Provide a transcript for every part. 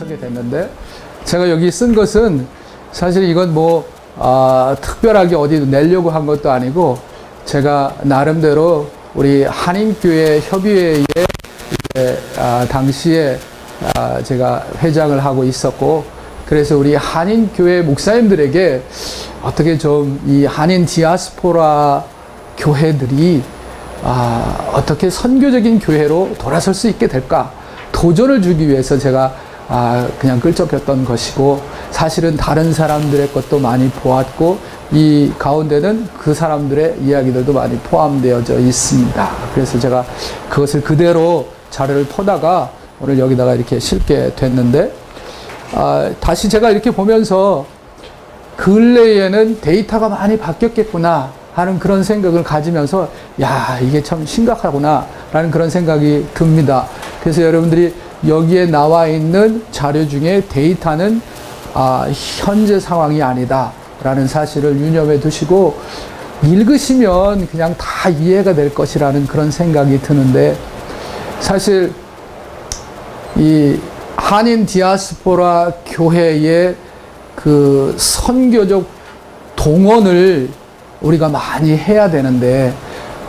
서게 됐는데, 제가 여기 쓴 것은 사실 이건 특별하게 어디 내려고 한 것도 아니고, 제가 나름대로 우리 한인교회 협의회에 당시에 제가 회장을 하고 있었고, 그래서 우리 한인교회 목사님들에게 어떻게 좀 이 한인 디아스포라 교회들이 어떻게 선교적인 교회로 돌아설 수 있게 될까 도전을 주기 위해서 제가 그냥 끌적였던 것이고, 사실은 다른 사람들의 것도 많이 보았고, 이 가운데는 그 사람들의 이야기들도 많이 포함되어져 있습니다. 그래서 제가 그것을 그대로 자료를 퍼다가 오늘 여기다가 이렇게 실게 됐는데, 다시 제가 이렇게 보면서 근래에는 데이터가 많이 바뀌었겠구나 하는 그런 생각을 가지면서, 이게 참 심각하구나 라는 그런 생각이 듭니다. 그래서 여러분들이 여기에 나와 있는 자료 중에 데이터는 현재 상황이 아니다 라는 사실을 유념해 두시고 읽으시면 그냥 다 이해가 될 것이라는 그런 생각이 드는데, 사실 이 한인 디아스포라 교회의 그 선교적 동원을 우리가 많이 해야 되는데,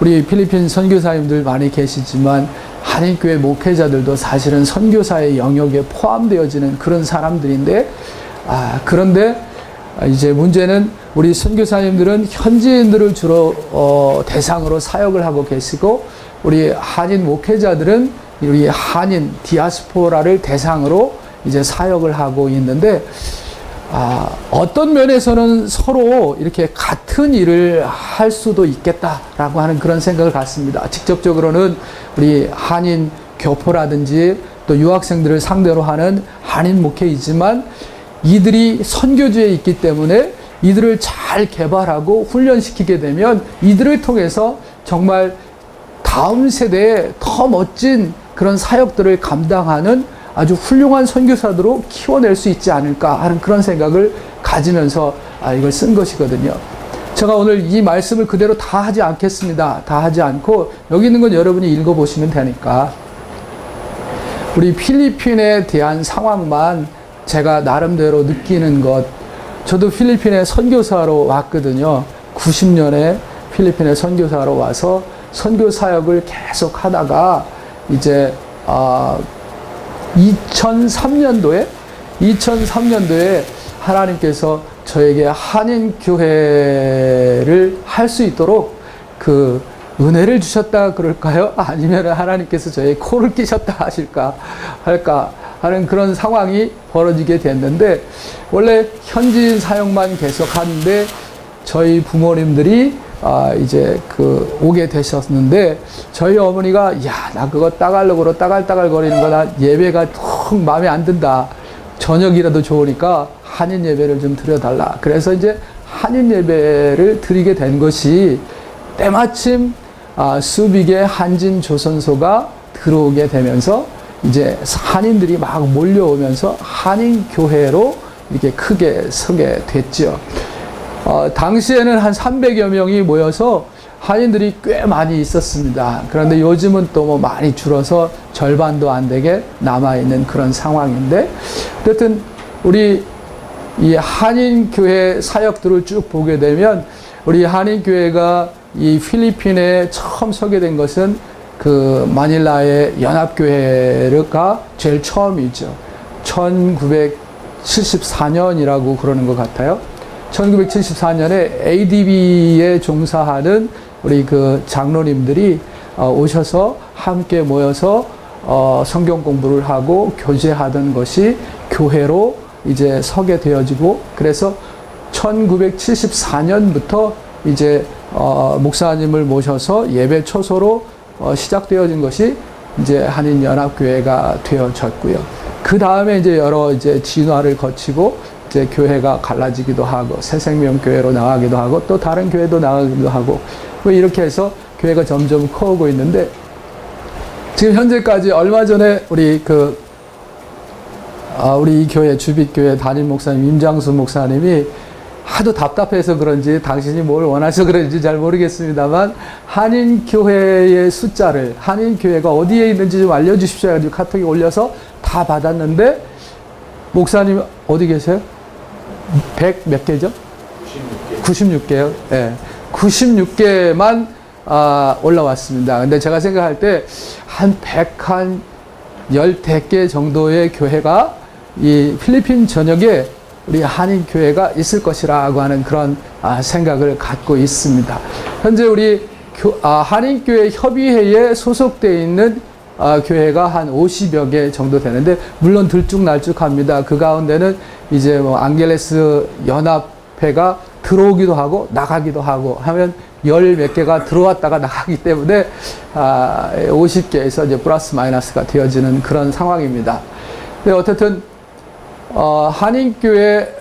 우리 필리핀 선교사님들 많이 계시지만 한인교회 목회자들도 사실은 선교사의 영역에 포함되어지는 그런 사람들인데, 그런데 이제 문제는 우리 선교사님들은 현지인들을 주로 대상으로 사역을 하고 계시고, 우리 한인 목회자들은 우리 한인 디아스포라를 대상으로 이제 사역을 하고 있는데, 어떤 면에서는 서로 이렇게 같은 일을 할 수도 있겠다라고 하는 그런 생각을 갖습니다. 직접적으로는 우리 한인 교포라든지 또 유학생들을 상대로 하는 한인 목회이지만, 이들이 선교지에 있기 때문에 이들을 잘 개발하고 훈련시키게 되면 이들을 통해서 정말 다음 세대에 더 멋진 그런 사역들을 감당하는 아주 훌륭한 선교사들로 키워낼 수 있지 않을까 하는 그런 생각을 가지면서 이걸 쓴 것이거든요. 제가 오늘 이 말씀을 그대로 다 하지 않겠습니다. 다 하지 않고 여기 있는 건 여러분이 읽어보시면 되니까, 우리 필리핀에 대한 상황만 제가 나름대로 느끼는 것, 저도 필리핀에 선교사로 왔거든요. 90년에 필리핀에 선교사로 와서 선교 사역을 계속 하다가 이제 2003년도에 하나님께서 저에게 한인교회를 할 수 있도록 그 은혜를 주셨다 그럴까요? 아니면 하나님께서 저의 코를 끼셨다 할까 하는 그런 상황이 벌어지게 됐는데, 원래 현지인 사역만 계속 하는데 저희 부모님들이 이제 오게 되셨는데, 저희 어머니가 나 그거 따갈록으로 따갈따갈 거리는 거나 예배가 통 마음에 안 든다. 저녁이라도 좋으니까 한인 예배를 좀 드려달라. 그래서 이제 한인 예배를 드리게 된 것이 때마침 수빅의 한진 조선소가 들어오게 되면서 이제 한인들이 막 몰려오면서 한인 교회로 이렇게 크게 서게 됐죠. 당시에는 한 300여 명이 모여서 한인들이 꽤 많이 있었습니다. 그런데 요즘은 또 많이 줄어서 절반도 안 되게 남아있는 그런 상황인데, 어쨌든 우리 이 한인교회 사역들을 쭉 보게 되면, 우리 한인교회가 이 필리핀에 처음 서게 된 것은 그 마닐라의 연합교회가 제일 처음이죠. 1974년이라고 그러는 것 같아요. 1974년에 ADB에 종사하는 우리 그 장로님들이 오셔서 함께 모여서 성경 공부를 하고 교제하던 것이 교회로 이제 서게 되어지고, 그래서 1974년부터 이제 목사님을 모셔서 예배 초소로 시작되어진 것이 이제 한인연합교회가 되어졌고요. 그 다음에 이제 여러 이제 진화를 거치고 이제 교회가 갈라지기도 하고 새생명교회로 나가기도 하고 또 다른 교회도 나가기도 하고 이렇게 해서 교회가 점점 커오고 있는데, 지금 현재까지 얼마 전에 우리 우리 이 교회 주빛교회 담임 목사님 임장수 목사님이 하도 답답해서 그런지 당신이 뭘 원하셔서 그런지 잘 모르겠습니다만 한인교회의 숫자를, 한인교회가 어디에 있는지 좀 알려주십시오 해가지고 카톡에 올려서 다 받았는데 목사님 어디 계세요? 100 몇 개죠? 96개요. 예. 96개만 올라왔습니다. 근데 제가 생각할 때 한 110개 정도의 교회가 이 필리핀 전역에 우리 한인교회가 있을 것이라고 하는 그런 생각을 갖고 있습니다. 현재 우리 한인교회 협의회에 소속되어 있는 교회가 한 50여 개 정도 되는데, 물론 들쭉날쭉합니다. 그 가운데는 이제 뭐 안겔레스 연합회가 들어오기도 하고 나가기도 하고 하면 열 몇 개가 들어왔다가 나가기 때문에 50개에서 이제 플러스 마이너스가 되어지는 그런 상황입니다. 근데 어쨌든 한인교회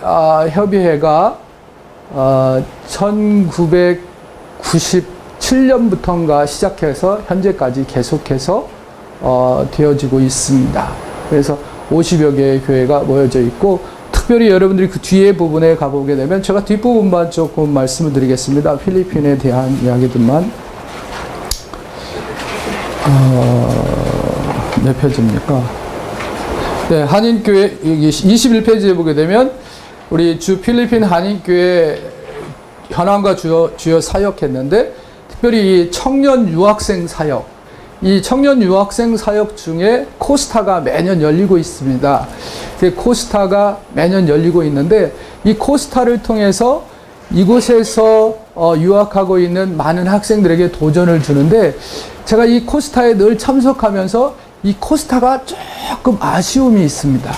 협의회가 1997년부터인가 시작해서 현재까지 계속해서 되어지고 있습니다. 그래서 50여 개의 교회가 모여져 있고, 특별히 여러분들이 그 뒤에 부분에 가보게 되면 제가 뒷부분만 조금 말씀을 드리겠습니다. 필리핀에 대한 이야기들만. 몇 페이지입니까? 네, 한인교회, 여기 21페이지에 보게 되면 우리 주 필리핀 한인교회 현황과 주요 사역했는데, 특별히 이 청년 유학생 사역, 이 청년 유학생 사역 중에 코스타가 매년 열리고 있습니다. 코스타가 매년 열리고 있는데, 이 코스타를 통해서 이곳에서 유학하고 있는 많은 학생들에게 도전을 주는데, 제가 이 코스타에 늘 참석하면서 이 코스타가 조금 아쉬움이 있습니다.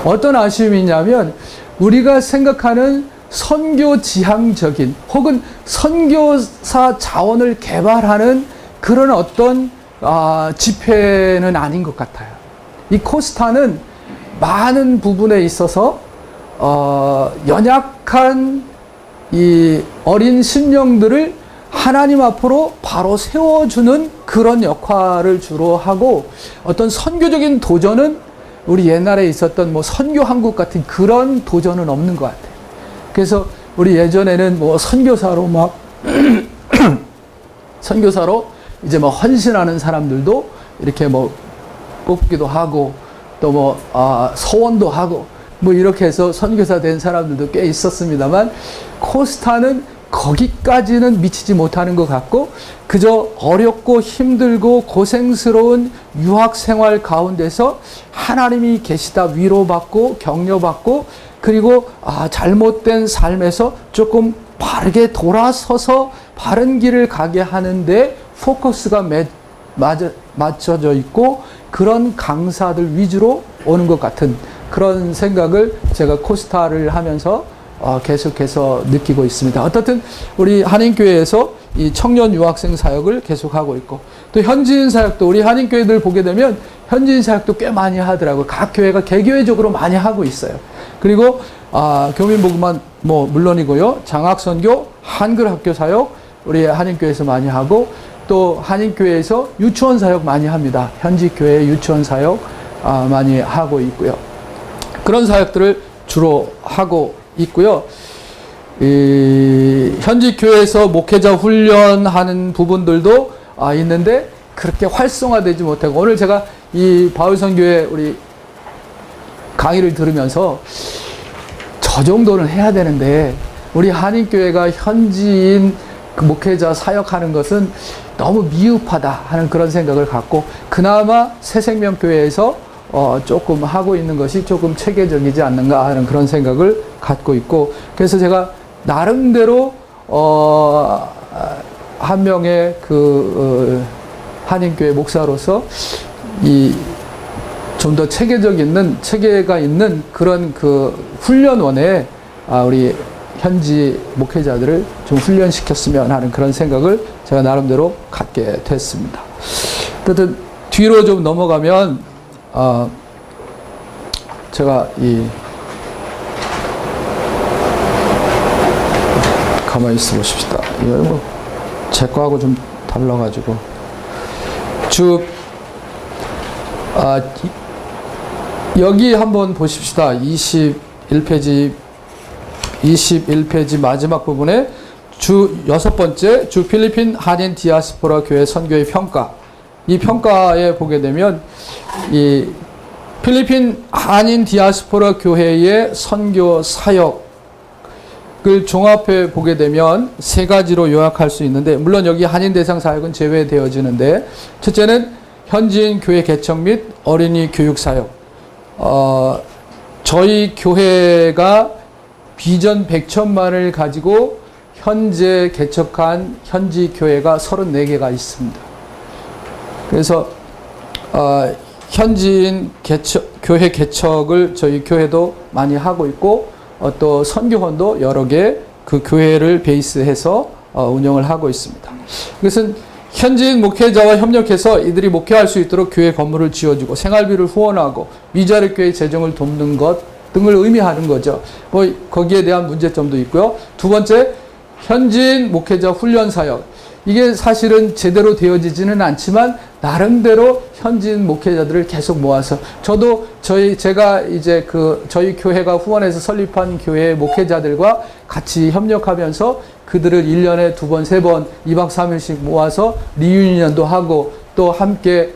어떤 아쉬움이 있냐면, 우리가 생각하는 선교 지향적인 혹은 선교사 자원을 개발하는 그런 어떤 집회는 아닌 것 같아요. 이 코스타는 많은 부분에 있어서 연약한 이 어린 심령들을 하나님 앞으로 바로 세워주는 그런 역할을 주로 하고, 어떤 선교적인 도전은 우리 옛날에 있었던 뭐 선교 한국 같은 그런 도전은 없는 것 같아요. 그래서 우리 예전에는 뭐 선교사로 막 선교사로 이제 뭐 헌신하는 사람들도 이렇게 뭐 뽑기도 하고, 또 뭐 서원도 하고 뭐 이렇게 해서 선교사 된 사람들도 꽤 있었습니다만, 코스타는 거기까지는 미치지 못하는 것 같고, 그저 어렵고 힘들고 고생스러운 유학 생활 가운데서 하나님이 계시다 위로받고 격려받고, 그리고 잘못된 삶에서 조금 바르게 돌아서서 바른 길을 가게 하는데 포커스가 맞춰져 있고, 그런 강사들 위주로 오는 것 같은 그런 생각을 제가 코스타를 하면서 계속해서 느끼고 있습니다. 어떻든 우리 한인교회에서 이 청년 유학생 사역을 계속하고 있고, 또 현지인 사역도 우리 한인교회들 보게 되면 현지인 사역도 꽤 많이 하더라고요. 각 교회가 개교회적으로 많이 하고 있어요. 그리고 교민복음만 뭐 물론이고요, 장학선교, 한글학교 사역 우리 한인교회에서 많이 하고, 또 한인교회에서 유치원 사역 많이 합니다. 현지 교회 유치원 사역 많이 하고 있고요. 그런 사역들을 주로 하고 있고요. 현지 교회에서 목회자 훈련하는 부분들도 있는데 그렇게 활성화되지 못하고, 오늘 제가 이 바울선교회 우리 강의를 들으면서 저 정도는 해야 되는데 우리 한인교회가 현지인 그 목회자 사역하는 것은 너무 미흡하다 하는 그런 생각을 갖고, 그나마 새생명교회에서 조금 하고 있는 것이 조금 체계적이지 않는가 하는 그런 생각을 갖고 있고, 그래서 제가 나름대로 한 명의 그 한인교회 목사로서 이 좀 더 체계가 있는 그런 그 훈련원에 우리 현지 목회자들을 좀 훈련시켰으면 하는 그런 생각을 제가 나름대로 갖게 됐습니다. 어쨌든 뒤로 좀 넘어가면 제가 가만히 있어 보십시다. 이거 뭐 제 거하고 좀 달라가지고 여기 한번 보십시다. 21페이지 마지막 부분에 주 6번째 주 필리핀 한인 디아스포라 교회 선교의 평가, 이 평가에 보게 되면 필리핀 한인 디아스포라 교회의 선교 사역을 종합해 보게 되면 세 가지로 요약할 수 있는데, 물론 여기 한인 대상 사역은 제외되어지는데, 첫째는 현지인 교회 개척 및 어린이 교육 사역. 저희 교회가 비전 100천만을 가지고 현재 개척한 현지 교회가 34개가 있습니다. 그래서 현지인 교회 개척을 저희 교회도 많이 하고 있고, 또 선교원도 여러 개 그 교회를 베이스해서 운영을 하고 있습니다. 그것은 현지인 목회자와 협력해서 이들이 목회할 수 있도록 교회 건물을 지어주고 생활비를 후원하고 미자립 교회 재정을 돕는 것 등을 의미하는 거죠. 뭐 거기에 대한 문제점도 있고요. 두 번째, 현지인 목회자 훈련 사역. 이게 사실은 제대로 되어지지는 않지만 나름대로 현지인 목회자들을 계속 모아서, 저도 제가 이제 저희 교회가 후원해서 설립한 교회 목회자들과 같이 협력하면서 그들을 1년에 2번, 3번, 2박 3일씩 모아서 리유니언도 하고 또 함께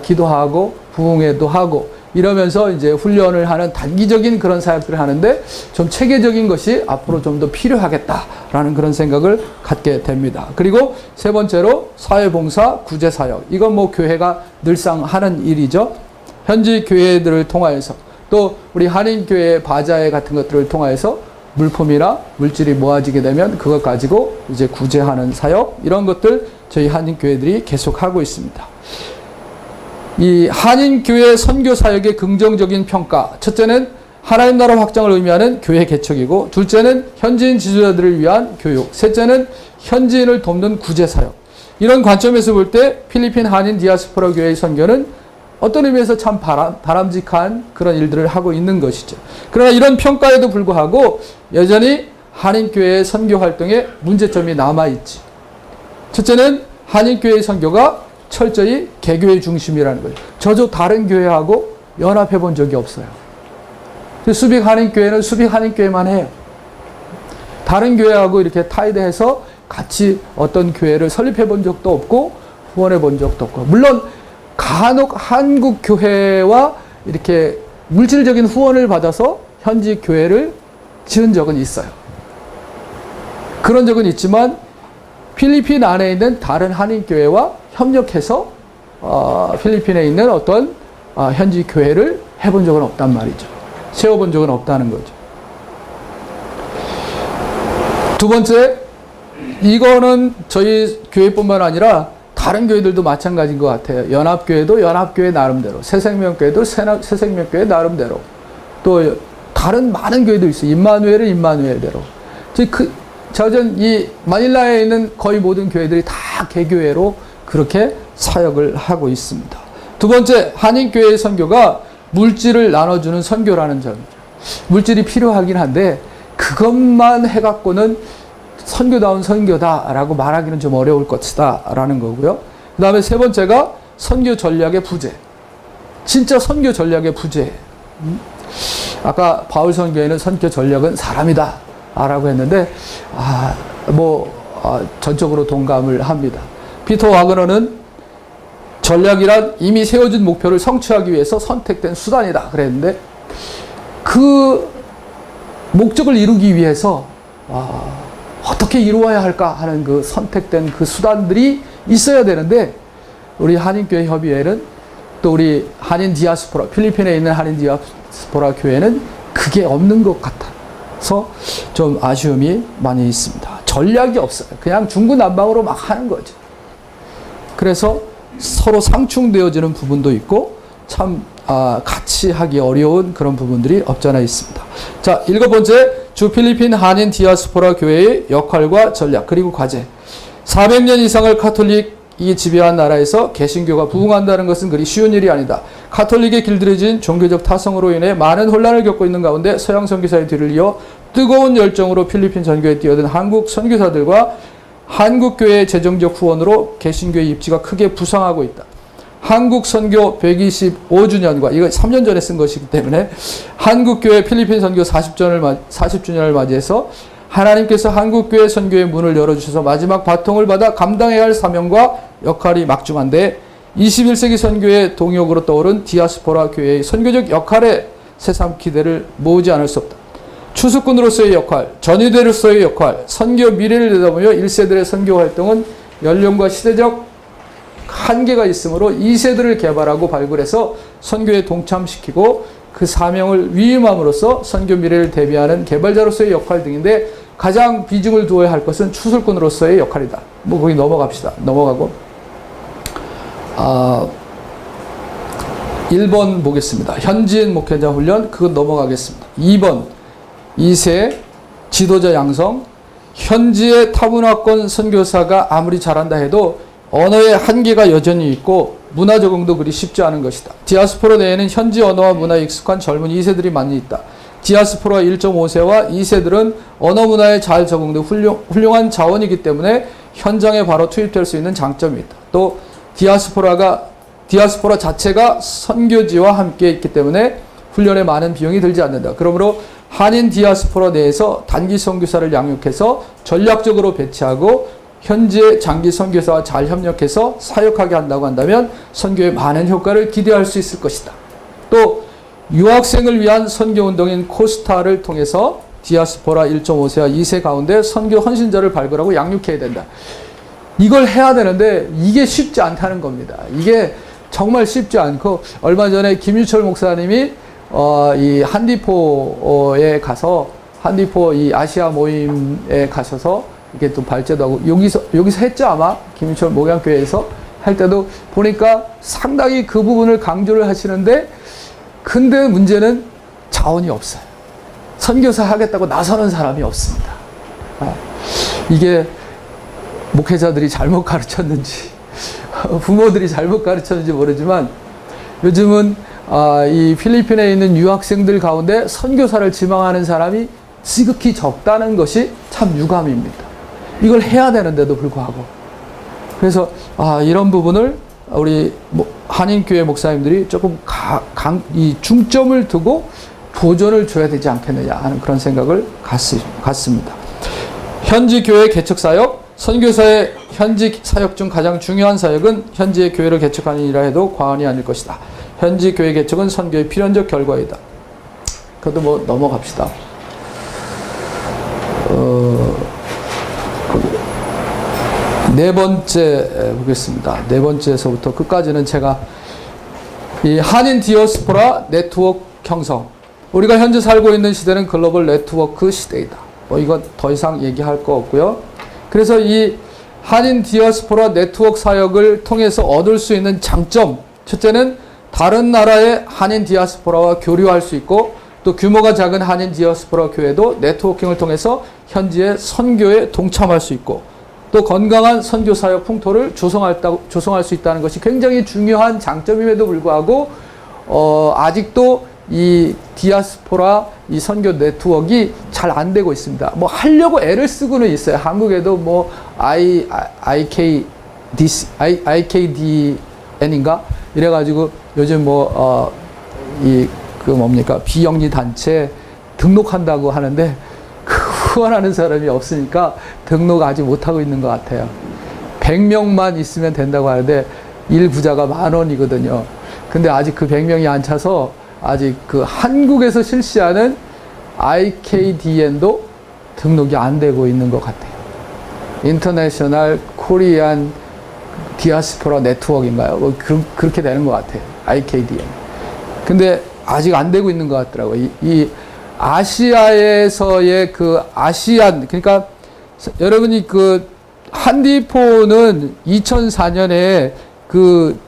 기도하고 부흥회도 하고 이러면서 이제 훈련을 하는 단기적인 그런 사역들을 하는데, 좀 체계적인 것이 앞으로 좀 더 필요하겠다라는 그런 생각을 갖게 됩니다. 그리고 세 번째로 사회봉사, 구제사역. 이건 뭐 교회가 늘상 하는 일이죠. 현지 교회들을 통하여서, 또 우리 한인교회 바자회 같은 것들을 통하여서 물품이나 물질이 모아지게 되면 그것 가지고 이제 구제하는 사역, 이런 것들 저희 한인교회들이 계속하고 있습니다. 이 한인교회 선교 사역의 긍정적인 평가. 첫째는 하나님 나라 확장을 의미하는 교회 개척이고, 둘째는 현지인 지도자들을 위한 교육, 셋째는 현지인을 돕는 구제 사역. 이런 관점에서 볼 때 필리핀 한인 디아스포라 교회의 선교는 어떤 의미에서 참 바람직한 그런 일들을 하고 있는 것이죠. 그러나 이런 평가에도 불구하고 여전히 한인교회의 선교 활동에 문제점이 남아있지. 첫째는 한인교회의 선교가 철저히 개교의 중심이라는 거예요. 저도 다른 교회하고 연합해 본 적이 없어요. 수빅 한인교회는 수빅 한인교회만 해요. 다른 교회하고 이렇게 타이드해서 같이 어떤 교회를 설립해 본 적도 없고 후원해 본 적도 없고, 물론 간혹 한국 교회와 이렇게 물질적인 후원을 받아서 현지 교회를 지은 적은 있어요. 그런 적은 있지만 필리핀 안에 있는 다른 한인교회와 협력해서 필리핀에 있는 어떤 현지 교회를 해본 적은 없단 말이죠. 세워본 적은 없다는 거죠. 두 번째, 이거는 저희 교회뿐만 아니라 다른 교회들도 마찬가지인 것 같아요. 연합교회도 연합교회 나름대로, 새생명교회도 새생명교회 나름대로, 또 다른 많은 교회도 있어요. 임마누엘은 임마누엘대로. 저전 이 마닐라에 있는 거의 모든 교회들이 다 개교회로 그렇게 사역을 하고 있습니다. 두 번째, 한인교회의 선교가 물질을 나눠주는 선교라는 점이죠. 물질이 필요하긴 한데 그것만 해갖고는 선교다운 선교다라고 말하기는 좀 어려울 것이다 라는 거고요. 그 다음에 세 번째가 선교 전략의 부재. 진짜 선교 전략의 부재. 아까 바울 선교에는 선교 전략은 사람이다 라고 했는데 전적으로 동감을 합니다. 피터 와그너는 전략이란 이미 세워진 목표를 성취하기 위해서 선택된 수단이다 그랬는데, 그 목적을 이루기 위해서 어떻게 이루어야 할까 하는 그 선택된 그 수단들이 있어야 되는데, 우리 한인교회 협의회는 또 우리 한인 디아스포라, 필리핀에 있는 한인 디아스포라 교회는 그게 없는 것 같아서 좀 아쉬움이 많이 있습니다. 전략이 없어요. 그냥 중구난방으로 막 하는 거죠. 그래서 서로 상충되어지는 부분도 있고 참 같이 하기 어려운 그런 부분들이 없잖아 있습니다. 자, 일곱 번째, 주 필리핀 한인 디아스포라 교회의 역할과 전략 그리고 과제. 400년 이상을 카톨릭이 지배한 나라에서 개신교가 부흥한다는 것은 그리 쉬운 일이 아니다. 카톨릭에 길들여진 종교적 타성으로 인해 많은 혼란을 겪고 있는 가운데 서양 선교사의 뒤를 이어 뜨거운 열정으로 필리핀 전교에 뛰어든 한국 선교사들과 한국교회의 재정적 후원으로 개신교의 입지가 크게 부상하고 있다. 한국 선교 125주년과 이거 3년 전에 쓴 것이기 때문에 한국교회 필리핀 선교 40주년을 맞이해서 하나님께서 한국교회 선교의 문을 열어주셔서 마지막 바통을 받아 감당해야 할 사명과 역할이 막중한데, 21세기 선교의 동역으로 떠오른 디아스포라 교회의 선교적 역할에 새삼 기대를 모으지 않을 수 없다. 추수꾼으로서의 역할, 전위대로서의 역할, 선교 미래를 내다보며 1세들의 선교 활동은 연령과 시대적 한계가 있으므로 2세들을 개발하고 발굴해서 선교에 동참시키고 그 사명을 위임함으로써 선교 미래를 대비하는 개발자로서의 역할 등인데 가장 비중을 두어야 할 것은 추수꾼으로서의 역할이다. 뭐 거기 넘어갑시다. 넘어가고 1번 보겠습니다. 현지인 목회자 훈련 그거 넘어가겠습니다. 2번 2세 지도자 양성. 현지의 타문화권 선교사가 아무리 잘한다 해도 언어의 한계가 여전히 있고 문화 적응도 그리 쉽지 않은 것이다. 디아스포라 내에는 현지 언어와 문화에 익숙한 젊은 2세들이 많이 있다. 디아스포라 1.5세와 2세들은 언어 문화에 잘 적응된 훌륭한 자원이기 때문에 현장에 바로 투입될 수 있는 장점이 있다. 또 디아스포라 자체가 선교지와 함께 있기 때문에 훈련에 많은 비용이 들지 않는다. 그러므로 한인 디아스포라 내에서 단기 선교사를 양육해서 전략적으로 배치하고 현지의 장기 선교사와 잘 협력해서 사역하게 한다고 한다면 선교에 많은 효과를 기대할 수 있을 것이다. 또 유학생을 위한 선교운동인 코스타를 통해서 디아스포라 1.5세와 2세 가운데 선교 헌신자를 발굴하고 양육해야 된다. 이걸 해야 되는데 이게 쉽지 않다는 겁니다. 이게 정말 쉽지 않고 얼마 전에 김유철 목사님이 이 한디포에 가서 한디포 이 아시아 모임에 가셔서 이렇게 또 발제도 하고 여기서 했죠 아마 김유철 목양교회에서 할 때도 보니까 상당히 그 부분을 강조를 하시는데 근데 문제는 자원이 없어요. 선교사 하겠다고 나서는 사람이 없습니다. 이게 목회자들이 잘못 가르쳤는지 부모들이 잘못 가르쳤는지 모르지만 요즘은 이 필리핀에 있는 유학생들 가운데 선교사를 지망하는 사람이 지극히 적다는 것이 참 유감입니다. 이걸 해야 되는데도 불구하고 그래서 이런 부분을 우리 한인교회 목사님들이 조금 이 중점을 두고 보존을 줘야 되지 않겠느냐 하는 그런 생각을 갖습니다. 현지 교회 개척 사역, 선교사의 현지 사역 중 가장 중요한 사역은 현지의 교회를 개척하는 일이라 해도 과언이 아닐 것이다. 현지 교회 개척은 선교의 필연적 결과이다. 그것도 뭐 넘어갑시다. 네 번째 보겠습니다. 네 번째에서부터 끝까지는 제가 이 한인 디아스포라 네트워크 형성. 우리가 현재 살고 있는 시대는 글로벌 네트워크 시대이다. 뭐 이건 더 이상 얘기할 거 없고요. 그래서 이 한인 디아스포라 네트워크 사역을 통해서 얻을 수 있는 장점. 첫째는 다른 나라의 한인 디아스포라와 교류할 수 있고 또 규모가 작은 한인 디아스포라 교회도 네트워킹을 통해서 현지의 선교에 동참할 수 있고 또 건강한 선교사역 풍토를 조성할 수 있다는 것이 굉장히 중요한 장점임에도 불구하고 아직도 이 디아스포라 이 선교 네트워크가 잘 안 되고 있습니다. 뭐 하려고 애를 쓰고는 있어요. 한국에도 뭐 IKDN인가 이래가지고 요즘 뭐 뭡니까 비영리 단체 등록한다고 하는데 후원하는 사람이 없으니까 등록 아직 못하고 있는 것 같아요. 100명만 있으면 된다고 하는데 1부자가 10,000원이거든요. 근데 아직 그 100명이 안 차서 아직 그 한국에서 실시하는 IKDN도 등록이 안 되고 있는 것 같아요. 인터내셔널 코리안 디아스포라 네트워크인가요? 뭐 그렇게 되는 것 같아요. IKDN. 근데 아직 안 되고 있는 것 같더라고요. 이 아시아에서의 그 아시안, 그러니까 여러분이 그 한디포는 2004년에 그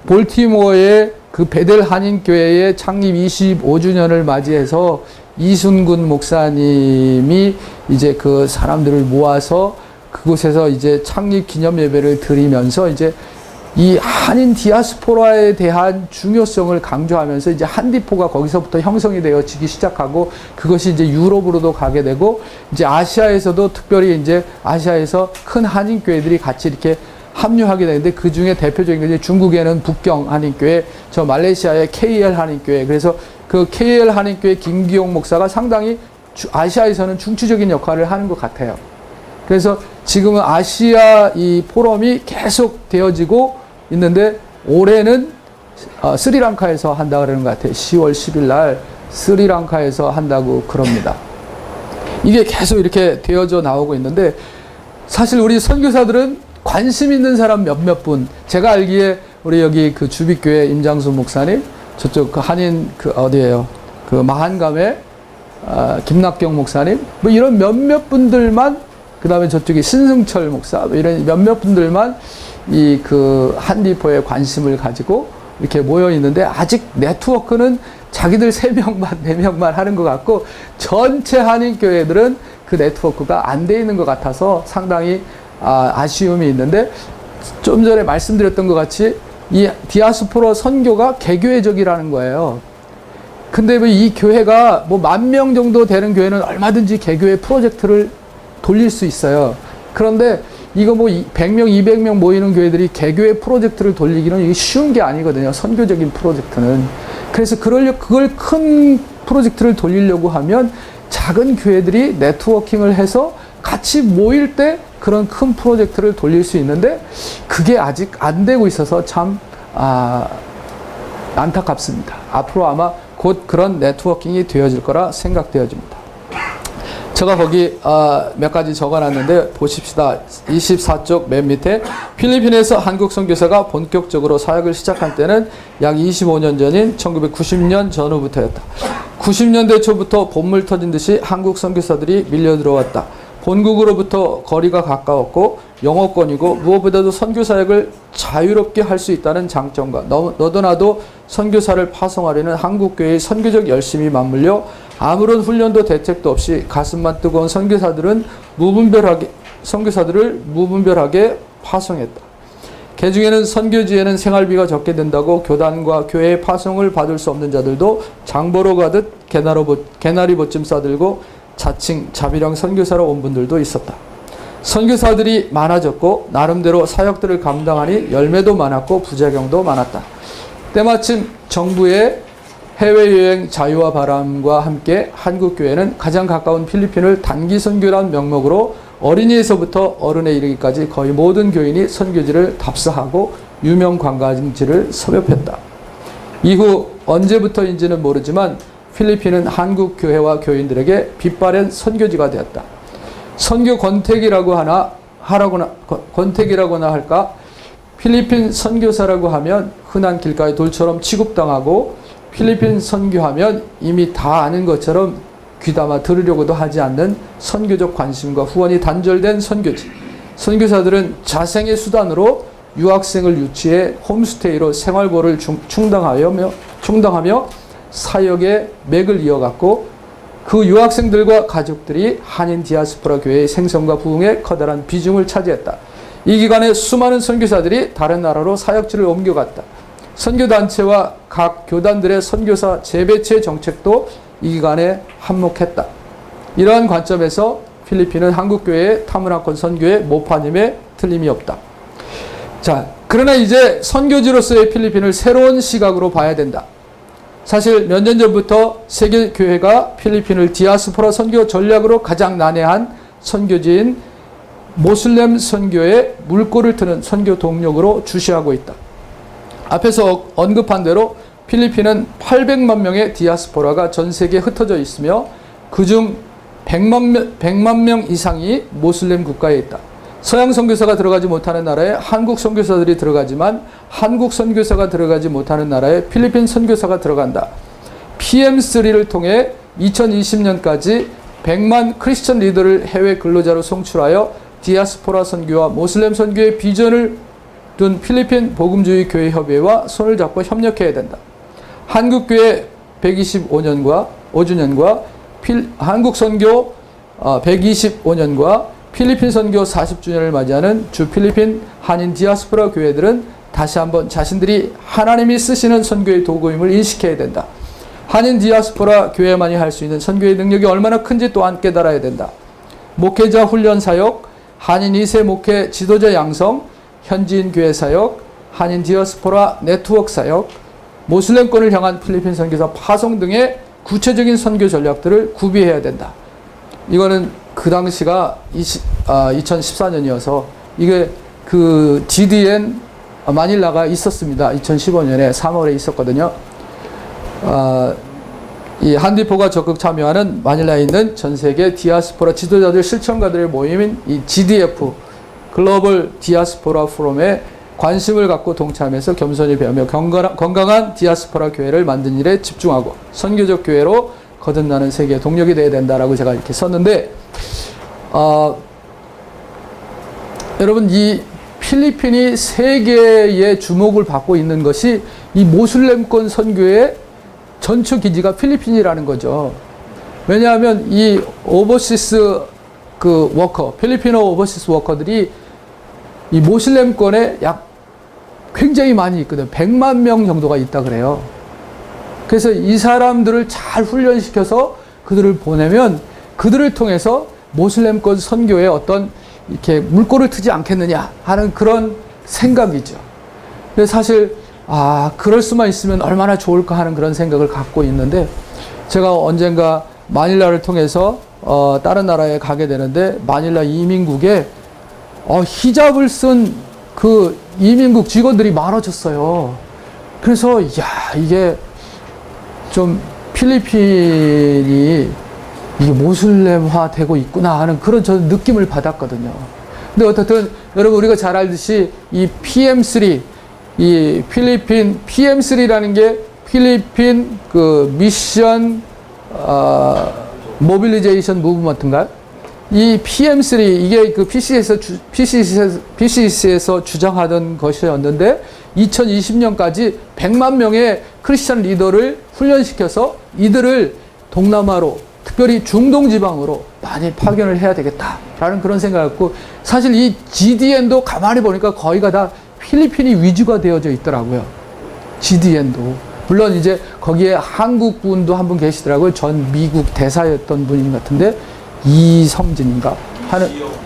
볼티모어의 그 베델 한인교회의 창립 25주년을 맞이해서 이순근 목사님이 이제 그 사람들을 모아서 그곳에서 이제 창립 기념 예배를 드리면서 이제 이 한인 디아스포라에 대한 중요성을 강조하면서 이제 한디포가 거기서부터 형성이 되어지기 시작하고 그것이 이제 유럽으로도 가게 되고 이제 아시아에서도 특별히 이제 아시아에서 큰 한인교회들이 같이 이렇게 합류하게 되는데 그 중에 대표적인 게 중국에는 북경 한인교회, 저 말레이시아의 KL 한인교회. 그래서 그 KL 한인교회 김기용 목사가 상당히 아시아에서는 중추적인 역할을 하는 것 같아요. 그래서 지금은 아시아 이 포럼이 계속 되어지고 있는데 올해는 스리랑카에서 한다 그러는 것 같아요. 10월 10일 날 스리랑카에서 한다고 그럽니다. 이게 계속 이렇게 되어져 나오고 있는데, 사실 우리 선교사들은 관심 있는 사람 몇몇 분, 제가 알기에 우리 여기 그 주빛교회 임장수 목사님, 저쪽 그 한인 그 어디예요? 그 마한감의 김낙경 목사님, 뭐 이런 몇몇 분들만, 그 다음에 저쪽에 신승철 목사, 뭐 이런 몇몇 분들만 이 그 한리포에 관심을 가지고 이렇게 모여 있는데, 아직 네트워크는 자기들 3명만, 4명만 하는 것 같고, 전체 한인교회들은 그 네트워크가 안 돼 있는 것 같아서 상당히 아쉬움이 있는데, 좀 전에 말씀드렸던 것 같이 이 디아스포라 선교가 개교회적이라는 거예요. 근데 이 교회가 뭐 10,000명 정도 되는 교회는 얼마든지 개교회 프로젝트를 돌릴 수 있어요. 그런데 이거 뭐 100명, 200명 모이는 교회들이 개교회 프로젝트를 돌리기는 이게 쉬운 게 아니거든요. 선교적인 프로젝트는. 그래서 그걸 큰 프로젝트를 돌리려고 하면 작은 교회들이 네트워킹을 해서 같이 모일 때 그런 큰 프로젝트를 돌릴 수 있는데, 그게 아직 안 되고 있어서 참 안타깝습니다. 앞으로 아마 곧 그런 네트워킹이 되어질 거라 생각되어집니다. 제가 거기 몇 가지 적어놨는데 보십시다. 24쪽 맨 밑에 필리핀에서 한국 선교사가 본격적으로 사역을 시작한 때는 약 25년 전인 1990년 전후부터였다. 90년대 초부터 본물 터진 듯이 한국 선교사들이 밀려 들어왔다. 본국으로부터 거리가 가까웠고 영어권이고 무엇보다도 선교 사역을 자유롭게 할 수 있다는 장점과 너도 나도 선교사를 파송하려는 한국교회의 선교적 열심이 맞물려 아무런 훈련도 대책도 없이 가슴만 뜨거운 선교사들을 무분별하게 파송했다. 개중에는 선교지에는 생활비가 적게 든다고 교단과 교회의 파송을 받을 수 없는 자들도 장보러 가듯 개나리 보침 싸들고 자칭 자비령 선교사로 온 분들도 있었다. 선교사들이 많아졌고 나름대로 사역들을 감당하니 열매도 많았고 부작용도 많았다. 때마침 정부의 해외여행 자유와 바람과 함께 한국교회는 가장 가까운 필리핀을 단기 선교란 명목으로 어린이에서부터 어른에 이르기까지 거의 모든 교인이 선교지를 답사하고 유명 관광지를 섭렵했다. 이후 언제부터인지는 모르지만 필리핀은 한국 교회와 교인들에게 빛바랜 선교지가 되었다. 선교 권태기라고나 할까? 필리핀 선교사라고 하면 흔한 길가의 돌처럼 취급당하고, 필리핀 선교하면 이미 다 아는 것처럼 귀담아 들으려고도 하지 않는 선교적 관심과 후원이 단절된 선교지. 선교사들은 자생의 수단으로 유학생을 유치해 홈스테이로 생활고를 충당하며 사역의 맥을 이어갔고, 그 유학생들과 가족들이 한인 디아스포라 교회의 생성과 부흥에 커다란 비중을 차지했다. 이 기간에 수많은 선교사들이 다른 나라로 사역지를 옮겨갔다. 선교단체와 각 교단들의 선교사 재배치 정책도 이 기간에 한몫했다. 이러한 관점에서 필리핀은 한국교회의 타문화권 선교의 모파님에 틀림이 없다. 자, 그러나 이제 선교지로서의 필리핀을 새로운 시각으로 봐야 된다. 사실 몇 년 전부터 세계교회가 필리핀을 디아스포라 선교 전략으로 가장 난해한 선교지인 모슬렘 선교에 물꼬를 트는 선교 동력으로 주시하고 있다. 앞에서 언급한 대로 필리핀은 800만 명의 디아스포라가 전 세계에 흩어져 있으며 그중 100만 명 이상이 모슬렘 국가에 있다. 서양 선교사가 들어가지 못하는 나라에 한국 선교사들이 들어가지만 한국 선교사가 들어가지 못하는 나라에 필리핀 선교사가 들어간다. PM3를 통해 2020년까지 100만 크리스천 리더를 해외 근로자로 송출하여 디아스포라 선교와 모슬렘 선교의 비전을 둔 필리핀 복음주의 교회 협의회와 손을 잡고 협력해야 된다. 한국교회 125년과 5주년과 한국 선교 125년과 필리핀 선교 40주년을 맞이하는 주 필리핀 한인 디아스포라 교회들은 다시 한번 자신들이 하나님이 쓰시는 선교의 도구임을 인식해야 된다. 한인 디아스포라 교회만이 할 수 있는 선교의 능력이 얼마나 큰지 또한 깨달아야 된다. 목회자 훈련 사역, 한인 2세 목회 지도자 양성, 현지인 교회 사역, 한인 디아스포라 네트워크 사역, 모슬렘권을 향한 필리핀 선교사 파송 등의 구체적인 선교 전략들을 구비해야 된다. 이거는 그 당시가 2014년이어서 이게 그 GDN 마닐라가 있었습니다. 2015년에 3월에 있었거든요. 이 한디포가 적극 참여하는 마닐라에 있는 전 세계 디아스포라 지도자들 실천가들의 모임인 이 GDF 글로벌 디아스포라 포럼에 관심을 갖고 동참해서 겸손히 배우며 건강한 디아스포라 교회를 만든 일에 집중하고 선교적 교회로 거듭나는 세계의 동력이 되어야 된다라고 제가 이렇게 썼는데, 여러분, 이 필리핀이 세계의 주목을 받고 있는 것이 이 모슬렘권 선교의 전초 기지가 필리핀이라는 거죠. 왜냐하면 이 오버시스 그 워커, 필리핀어 오버시스 워커들이 이 모슬렘권에 굉장히 많이 있거든요. 100만 명 정도가 있다 그래요. 그래서 이 사람들을 잘 훈련시켜서 그들을 보내면 그들을 통해서 모슬렘권 선교에 어떤 이렇게 물꼬를 트지 않겠느냐 하는 그런 생각이죠. 근데 사실 그럴 수만 있으면 얼마나 좋을까 하는 그런 생각을 갖고 있는데, 제가 언젠가 마닐라를 통해서 다른 나라에 가게 되는데 마닐라 이민국에 히잡을 쓴 그 이민국 직원들이 많아졌어요. 그래서 이게 좀 필리핀이 이게 모슬렘화 되고 있구나 하는 그런 저는 느낌을 받았거든요. 근데 어쨌든 여러분, 우리가 잘 알듯이 이 PM3, 이 필리핀 PM3라는 게 필리핀 그 미션 모빌리제이션 무브먼트인가요? 이 PM3 이게 그 PCC에서 주장하던 것이었는데 2020년까지 100만 명의 크리스찬 리더를 훈련시켜서 이들을 동남아로, 특별히 중동 지방으로 많이 파견을 해야 되겠다라는 그런 생각을 갖고, 사실 이 GDN도 가만히 보니까 거의가 다 필리핀이 위주가 되어져 있더라고요. GDN도. 물론 이제 거기에 한국 분도 한 분 계시더라고요. 전 미국 대사였던 분인 것 같은데, 이성진인가?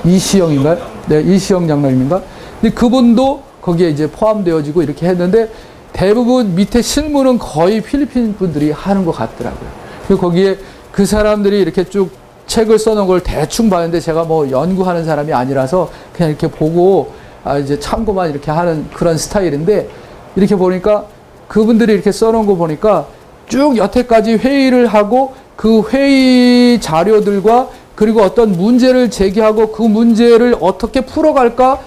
이시영인가요? 네, 이시영 장로님인가? 근데 그분도 거기에 이제 포함되어지고 이렇게 했는데, 대부분 밑에 실무는 거의 필리핀 분들이 하는 것 같더라고요. 그리고 거기에 그 사람들이 이렇게 쭉 책을 써놓은 걸 대충 봤는데, 제가 뭐 연구하는 사람이 아니라서 그냥 이렇게 보고 이제 참고만 이렇게 하는 그런 스타일인데, 이렇게 보니까 그분들이 이렇게 써놓은 거 보니까 쭉 여태까지 회의를 하고 그 회의 자료들과 그리고 어떤 문제를 제기하고 그 문제를 어떻게 풀어갈까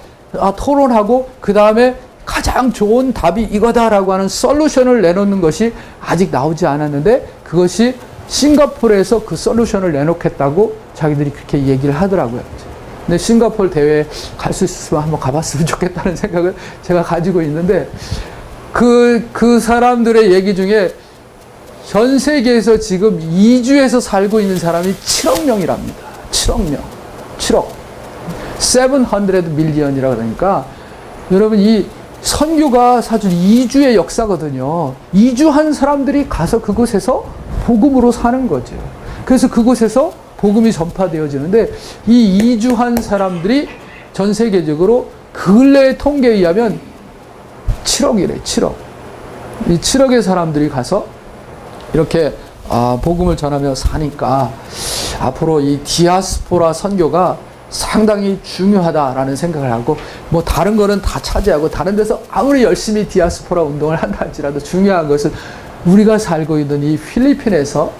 토론하고, 그 다음에 가장 좋은 답이 이거다라고 하는 솔루션을 내놓는 것이 아직 나오지 않았는데, 그것이 싱가포르에서 그 솔루션을 내놓겠다고 자기들이 그렇게 얘기를 하더라고요. 근데 싱가포르 대회에 갈 수 있으면 한번 가봤으면 좋겠다는 생각을 제가 가지고 있는데, 그 사람들의 얘기 중에 전 세계에서 지금 이주에서 살고 있는 사람이 7억 명이랍니다. 7억 명. 7억. 700 밀리언이라 그러니까, 여러분, 이 선교가 사실 이주의 역사거든요. 이주한 사람들이 가서 그곳에서 복음으로 사는 거죠. 그래서 그곳에서 복음이 전파되어지는데, 이 이주한 사람들이 전 세계적으로 근래의 통계에 의하면 7억이래, 7억. 이 7억의 사람들이 가서 이렇게 복음을 전하며 사니까 앞으로 이 디아스포라 선교가 상당히 중요하다라는 생각을 하고, 뭐 다른 거는 다 차지하고 다른 데서 아무리 열심히 디아스포라 운동을 한다 할지라도 중요한 것은 우리가 살고 있는 이 필리핀에서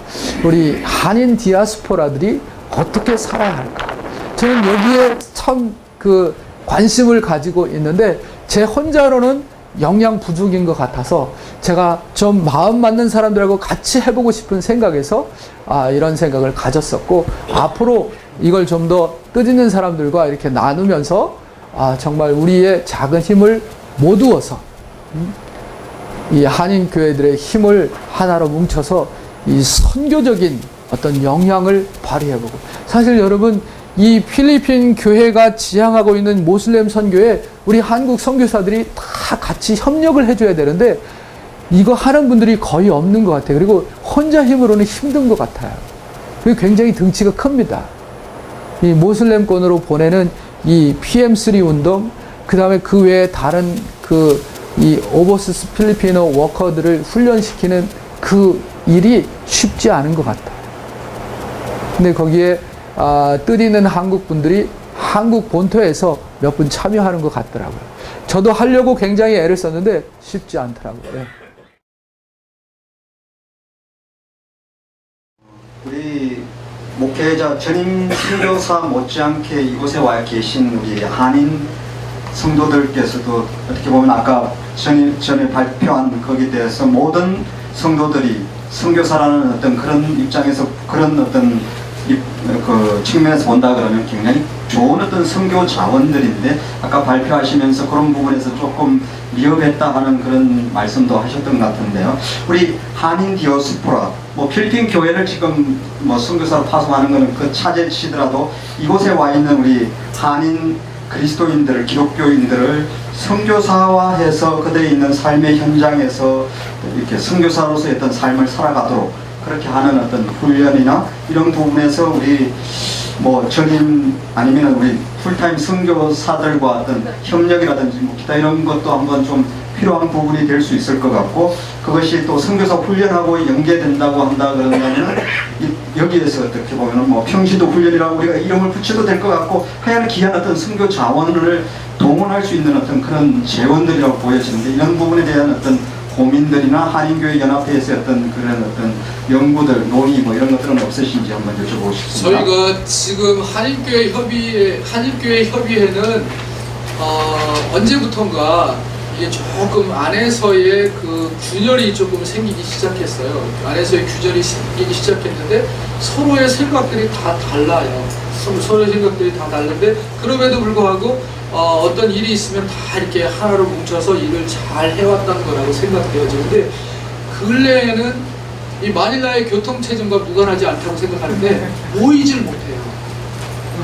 우리 한인 디아스포라들이 어떻게 살아야 할까? 저는 여기에 참 그 관심을 가지고 있는데, 제 혼자로는 영양 부족인 것 같아서 제가 좀 마음 맞는 사람들하고 같이 해보고 싶은 생각에서 이런 생각을 가졌었고, 앞으로 이걸 좀 더 뜻있는 사람들과 이렇게 나누면서 정말 우리의 작은 힘을 모두어서 이 한인 교회들의 힘을 하나로 뭉쳐서 이 선교적인 어떤 영향을 발휘해보고, 사실 여러분, 이 필리핀 교회가 지향하고 있는 모슬렘 선교에 우리 한국 선교사들이 다 같이 협력을 해줘야 되는데, 이거 하는 분들이 거의 없는 것 같아요. 그리고 혼자 힘으로는 힘든 것 같아요. 그리고 굉장히 등치가 큽니다. 이 모슬렘권으로 보내는 이 PM3 운동, 그 다음에 그 외에 다른 이 오버시스 필리핀어 워커들을 훈련시키는 그 일이 쉽지 않은 것 같아요. 근데 거기에 뜻 있는 한국 분들이 한국 본토에서 몇 분 참여하는 것 같더라고요. 저도 하려고 굉장히 애를 썼는데 쉽지 않더라고요. 예. 우리 목회자 전임 선교사 못지않게 이곳에 와 계신 우리 한인 성도들께서도 어떻게 보면 아까 전에 발표한 거기에 대해서 모든 성도들이 선교사라는 어떤 그런 입장에서 그런 어떤 그 측면에서 본다 그러면 굉장히 좋은 어떤 선교 자원들인데 아까 발표하시면서 그런 부분에서 조금 미흡했다 하는 그런 말씀도 하셨던 것 같은데요. 우리 한인 디오스포라 뭐 필리핀 교회를 지금 뭐 선교사로 파송하는 것은 그 차제치더라도 이곳에 와 있는 우리 한인 그리스도인들을 기독교인들을 선교사화해서 그들이 있는 삶의 현장에서 이렇게 선교사로서의 어떤 삶을 살아가도록 그렇게 하는 어떤 훈련이나 이런 부분에서 우리 뭐 전임 아니면 우리 풀타임 선교사들과 어떤 협력이라든지 뭐 기타 이런 것도 한번 좀 필요한 부분이 될 수 있을 것 같고 그것이 또 선교사 훈련하고 연계된다고 한다 그러면 여기에서 어떻게 보면 뭐 평시도 훈련이라고 우리가 이름을 붙여도 될 것 같고 하여간 귀한 어떤 선교 자원을 동원할 수 있는 어떤 그런 재원들이라고 보여지는데 이런 부분에 대한 어떤 고민들이나 한인교회 연합회에서의 어떤 그런 어떤 연구들, 논의 뭐 이런 것들은 없으신지 한번 여쭤보고 싶습니다. 저희가 지금 한인교회 협의회는 언제부턴가 이게 조금 안에서의 그 균열이 조금 생기기 시작했어요. 안에서의 균열이 생기기 시작했는데 서로의 생각들이 다 달라요. 서로의 생각들이 다 다른데 그럼에도 불구하고 어떤 일이 있으면 다 이렇게 하나로 뭉쳐서 일을 잘 해왔다는 거라고 생각되어지는데 근래에는 이 마닐라의 교통체증과 무관하지 않다고 생각하는데 모이질 못해요.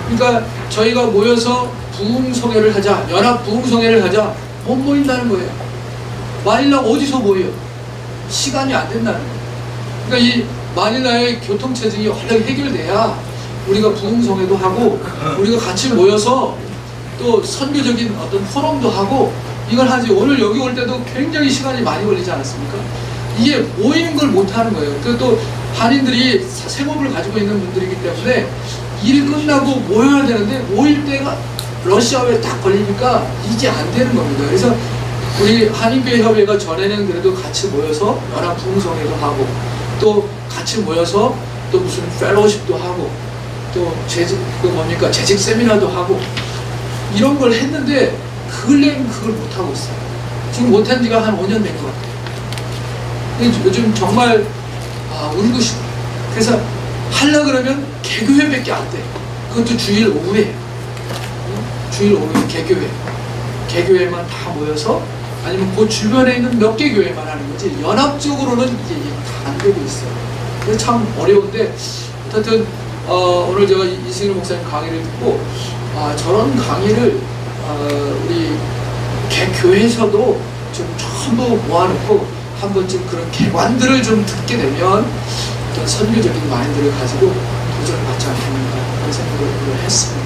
그러니까 저희가 모여서 부흥성회를 하자, 연합 부흥성회를 하자 못 모인다는 거예요. 마닐라 어디서 모여? 시간이 안 된다는 거예요. 그러니까 이 마닐라의 교통체증이 얼른 해결돼야 우리가 부흥성회도 하고 우리가 같이 모여서 또 선교적인 어떤 포럼도 하고 이걸 하지. 오늘 여기 올 때도 굉장히 시간이 많이 걸리지 않았습니까? 이게 모이는 걸 못하는 거예요. 그리고 또 한인들이 생업을 가지고 있는 분들이기 때문에 일이 끝나고 모여야 되는데 모일 때가 러시아에 딱 걸리니까 이게 안 되는 겁니다. 그래서 우리 한인교회 협의회가 전에는 그래도 같이 모여서 연합 부흥성회도 하고 또 같이 모여서 또 무슨 펠로우십도 하고 또 재직 세미나도 하고 이런 걸 했는데 근래는 그걸 못하고 있어요. 지금 못한 지가 한 5년 된 것 같아요. 근데 요즘 정말 울고 싶어요. 그래서 하려고 그러면 개교회밖에 안 돼. 그것도 주일 오후에 주일 오후에 개교회만 다 모여서 아니면 그 주변에 있는 몇 개 교회만 하는 거지 연합적으로는 이게 다 안 되고 있어요. 그래서 참 어려운데 어쨌든 오늘 제가 이승일 목사님 강의를 듣고 저런 강의를 우리 개교회에서도 좀 전부 모아놓고 한 번쯤 그런 개관들을 좀 듣게 되면 어떤 선교적인 마인드를 가지고 도전을 받지 않겠는가 그런 생각을 했습니다.